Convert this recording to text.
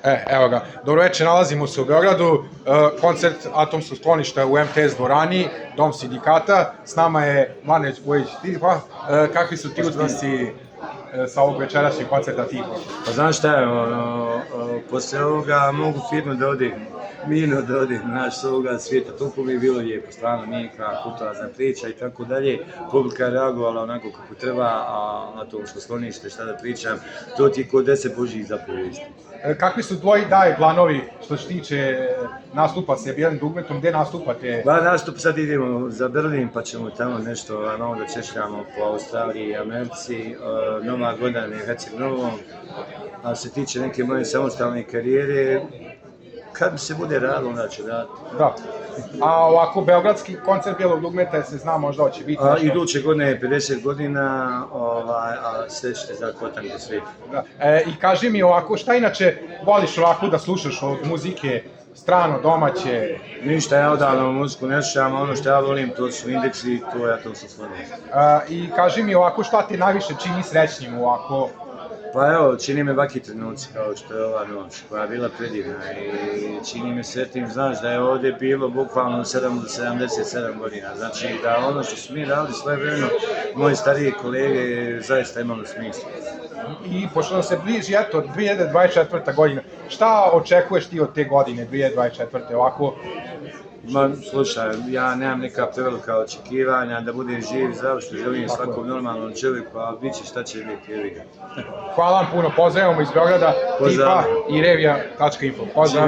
Evo ga. Dobro večer, nalazimo se u Beogradu, koncert Atomskog skloništa u MTS dvorani, Dom sindikata. S nama je Mane Vujić-Stipa. Kakvi su ti utisci sa ovog večerašnjeg koncerta Tiho? Pa znaš šta je, posle ovoga mogu firno da odim, mirno da odim, znaš, s ovoga svijeta, toliko mi je bilo lijepo, stvarno nije neka kulturna priča i tako dalje, publika je reagovala onako kako treba, a Atomsko sklonište, šta da pričam, to ti je kod 10 božjih zapovijesti. Kakvi su tvoji planovi što se tiče nastupa s jednim dugmetom, gde nastupate? Ba, nastup sad idemo za Berlin, pa ćemo tamo nešto novo da češljamo po Australiji i Americi, Nova godina je Heceg Novo, a se tiče neke moje samostalne karijere, kad mi se bude radilo, onda ću raditi. Da. A ovako, beogradski koncert Bijelog dugmeta, se zna možda hoće biti nešto? Iduće godine je 50 godina, a sve ćete za Kotanke svijet. I kaži mi ovako, šta inače voliš ovako da slušaš od muzike, strano, domaće? Ništa, ja odavno muziku ne slušam, ono što ja volim, to su Indeksi, to ja to sam slobodan. I kaži mi ovako, šta te najviše čini srećnim ovako? Pa evo, čini me baki trenuci kao što je ova noć, koja je bila predivna i čini me sretnim, znaš da je ovdje bilo bukvalno 77 godina, znači da ono što su mi radili svoje vremeno, moji stariji kolege zaista imalo smisla. I pošto nam se bliži, eto, 2024. godina, šta očekuješ ti od te godine, 2024. ovako? Ma, slušaj, ja nemam neka prevelika očekivanja, da budem živ, zdrav, što želim svakom normalnom čovjeku, a bit će šta će biti, evi ga. Hvala vam puno, pozdravljamo iz Beograda, Tipa i Revija.info. Pozdrav!